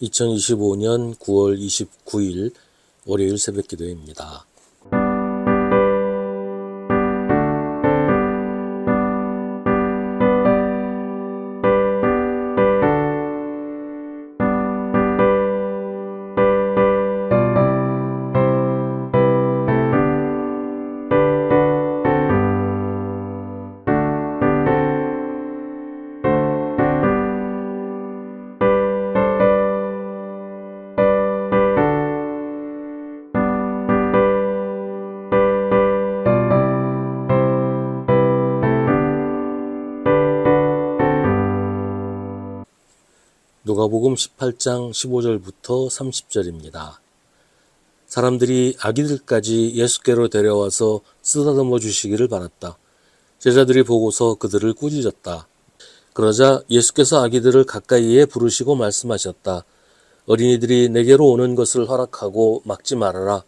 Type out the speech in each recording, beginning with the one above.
2025년 9월 29일 월요일 새벽 기도입니다. 누가복음 18장 15절부터 30절입니다. 사람들이 아기들까지 예수께로 데려와서 쓰다듬어 주시기를 바랐다. 제자들이 보고서 그들을 꾸짖었다. 그러자 예수께서 아기들을 가까이에 부르시고 말씀하셨다. 어린이들이 내게로 오는 것을 허락하고 막지 말아라.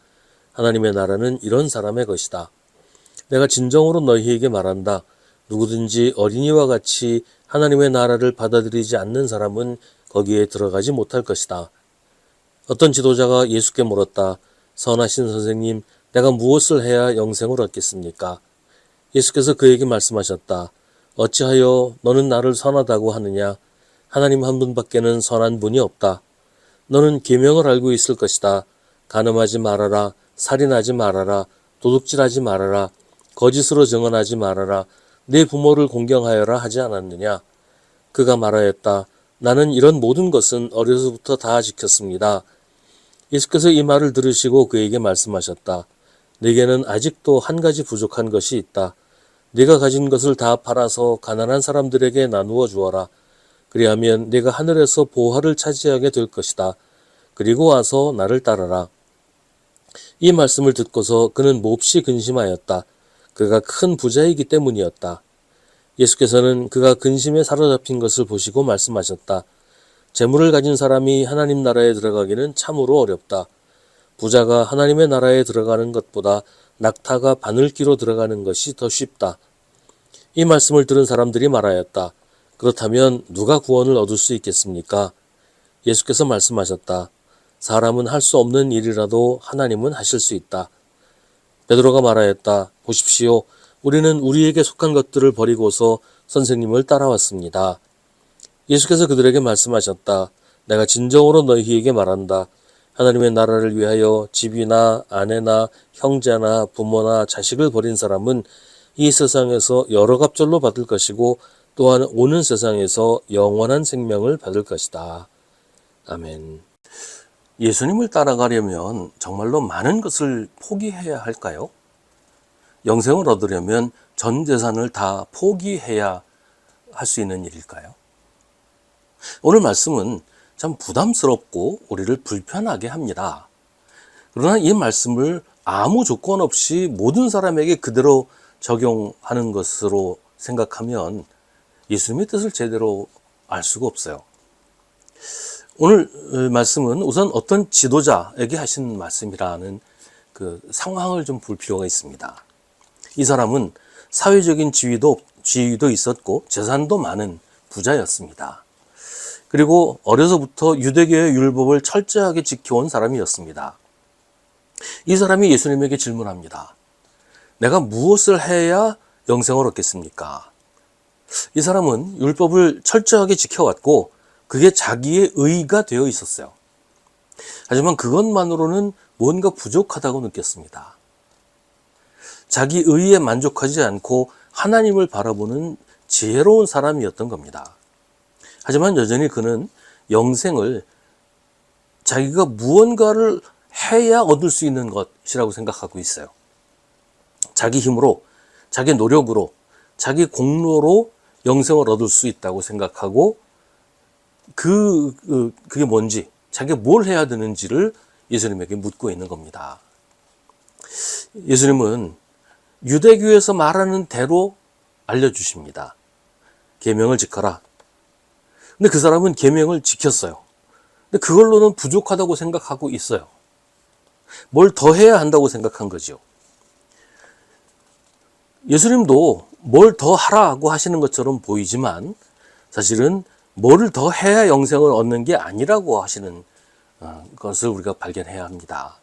하나님의 나라는 이런 사람의 것이다. 내가 진정으로 너희에게 말한다. 누구든지 어린이와 같이 하나님의 나라를 받아들이지 않는 사람은 거기에 들어가지 못할 것이다. 어떤 지도자가 예수께 물었다. 선하신 선생님, 내가 무엇을 해야 영생을 얻겠습니까? 예수께서 그에게 말씀하셨다. 어찌하여 너는 나를 선하다고 하느냐? 하나님 한 분밖에는 선한 분이 없다. 너는 계명을 알고 있을 것이다. 간음하지 말아라. 살인하지 말아라. 도둑질하지 말아라. 거짓으로 증언하지 말아라. 내 부모를 공경하여라 하지 않았느냐? 그가 말하였다. 나는 이런 모든 것은 어려서부터 다 지켰습니다. 예수께서 이 말을 들으시고 그에게 말씀하셨다. 네게는 아직도 한 가지 부족한 것이 있다. 네가 가진 것을 다 팔아서 가난한 사람들에게 나누어 주어라. 그리하면 네가 하늘에서 보화를 차지하게 될 것이다. 그리고 와서 나를 따르라. 이 말씀을 듣고서 그는 몹시 근심하였다. 그가 큰 부자이기 때문이었다. 예수께서는 그가 근심에 사로잡힌 것을 보시고 말씀하셨다. 재물을 가진 사람이 하나님 나라에 들어가기는 참으로 어렵다. 부자가 하나님의 나라에 들어가는 것보다 낙타가 바늘기로 들어가는 것이 더 쉽다. 이 말씀을 들은 사람들이 말하였다. 그렇다면 누가 구원을 얻을 수 있겠습니까? 예수께서 말씀하셨다. 사람은 할 수 없는 일이라도 하나님은 하실 수 있다. 베드로가 말하였다. 보십시오. 우리는 우리에게 속한 것들을 버리고서 선생님을 따라왔습니다. 예수께서 그들에게 말씀하셨다. 내가 진정으로 너희에게 말한다. 하나님의 나라를 위하여 집이나 아내나 형제나 부모나 자식을 버린 사람은 이 세상에서 여러 갑절로 받을 것이고 또한 오는 세상에서 영원한 생명을 받을 것이다. 아멘. 예수님을 따라가려면 정말로 많은 것을 포기해야 할까요? 영생을 얻으려면 전 재산을 다 포기해야 할 수 있는 일일까요? 오늘 말씀은 참 부담스럽고 우리를 불편하게 합니다. 그러나 이 말씀을 아무 조건 없이 모든 사람에게 그대로 적용하는 것으로 생각하면 예수님의 뜻을 제대로 알 수가 없어요. 오늘 말씀은 우선 어떤 지도자에게 하신 말씀이라는 그 상황을 좀 볼 필요가 있습니다. 이 사람은 사회적인 지위도 있었고 재산도 많은 부자였습니다. 그리고 어려서부터 유대교의 율법을 철저하게 지켜온 사람이었습니다. 이 사람이 예수님에게 질문합니다. 내가 무엇을 해야 영생을 얻겠습니까? 이 사람은 율법을 철저하게 지켜왔고 그게 자기의 의가 되어 있었어요. 하지만 그것만으로는 뭔가 부족하다고 느꼈습니다. 자기 의에 만족하지 않고 하나님을 바라보는 지혜로운 사람이었던 겁니다. 하지만 여전히 그는 영생을 자기가 무언가를 해야 얻을 수 있는 것이라고 생각하고 있어요. 자기 힘으로, 자기 노력으로, 자기 공로로 영생을 얻을 수 있다고 생각하고 그게 뭔지, 자기가 뭘 해야 되는지를 예수님에게 묻고 있는 겁니다. 예수님은 유대교에서 말하는 대로 알려주십니다. 계명을 지켜라. 근데 그 사람은 계명을 지켰어요. 근데 그걸로는 부족하다고 생각하고 있어요. 뭘 더 해야 한다고 생각한 거죠. 예수님도 뭘 더 하라고 하시는 것처럼 보이지만 사실은 뭐를 더 해야 영생을 얻는 게 아니라고 하시는 것을 우리가 발견해야 합니다.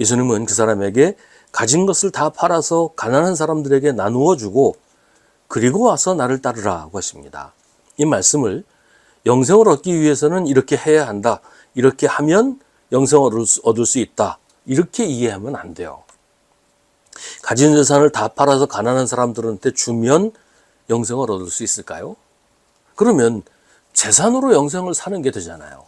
예수님은 그 사람에게 가진 것을 다 팔아서 가난한 사람들에게 나누어 주고 그리고 와서 나를 따르라고 하십니다. 이 말씀을 영생을 얻기 위해서는 이렇게 해야 한다. 이렇게 하면 영생을 얻을 수 있다. 이렇게 이해하면 안 돼요. 가진 재산을 다 팔아서 가난한 사람들한테 주면 영생을 얻을 수 있을까요? 그러면 재산으로 영생을 사는 게 되잖아요.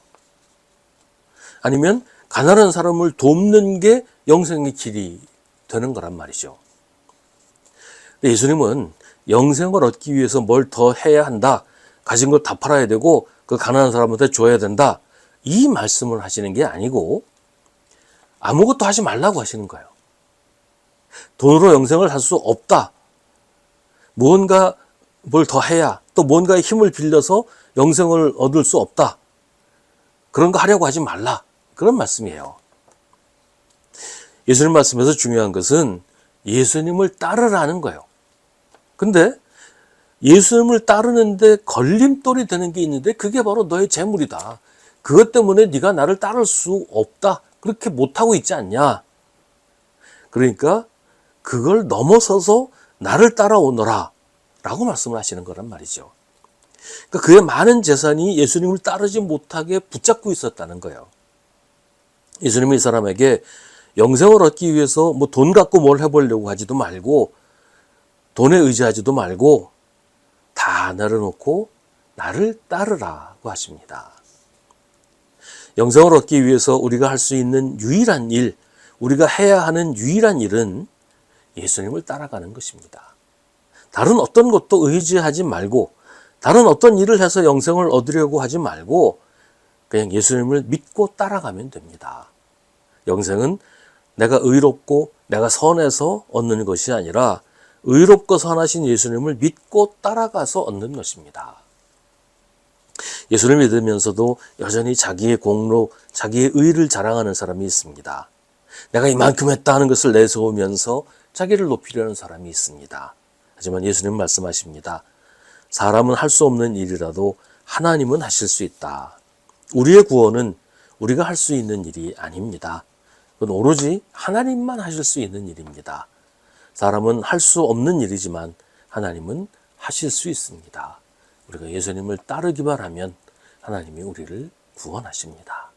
아니면 가난한 사람을 돕는 게 영생의 길이 되는 거란 말이죠. 예수님은 영생을 얻기 위해서 뭘 더 해야 한다. 가진 걸 다 팔아야 되고 그 가난한 사람한테 줘야 된다. 이 말씀을 하시는 게 아니고 아무것도 하지 말라고 하시는 거예요. 돈으로 영생을 할 수 없다. 무언가 뭘 더 해야 또 뭔가의 힘을 빌려서 영생을 얻을 수 없다. 그런 거 하려고 하지 말라. 그런 말씀이에요. 예수님 말씀에서 중요한 것은 예수님을 따르라는 거예요. 근데 예수님을 따르는데 걸림돌이 되는 게 있는데 그게 바로 너의 재물이다. 그것 때문에 네가 나를 따를 수 없다. 그렇게 못하고 있지 않냐. 그러니까 그걸 넘어서서 나를 따라오너라 라고 말씀을 하시는 거란 말이죠. 그러니까 그의 많은 재산이 예수님을 따르지 못하게 붙잡고 있었다는 거예요. 예수님이 이 사람에게 영생을 얻기 위해서 뭐 돈 갖고 뭘 해보려고 하지도 말고 돈에 의지하지도 말고 다 내려놓고 나를 따르라고 하십니다. 영생을 얻기 위해서 우리가 할 수 있는 유일한 일, 우리가 해야 하는 유일한 일은 예수님을 따라가는 것입니다. 다른 어떤 것도 의지하지 말고 다른 어떤 일을 해서 영생을 얻으려고 하지 말고 그냥 예수님을 믿고 따라가면 됩니다. 영생은 내가 의롭고 내가 선해서 얻는 것이 아니라 의롭고 선하신 예수님을 믿고 따라가서 얻는 것입니다. 예수를 믿으면서도 여전히 자기의 공로, 자기의 의를 자랑하는 사람이 있습니다. 내가 이만큼 했다 하는 것을 내세우면서 자기를 높이려는 사람이 있습니다. 하지만 예수님 말씀하십니다. 사람은 할 수 없는 일이라도 하나님은 하실 수 있다. 우리의 구원은 우리가 할 수 있는 일이 아닙니다. 그건 오로지 하나님만 하실 수 있는 일입니다. 사람은 할 수 없는 일이지만 하나님은 하실 수 있습니다. 우리가 예수님을 따르기만 하면 하나님이 우리를 구원하십니다.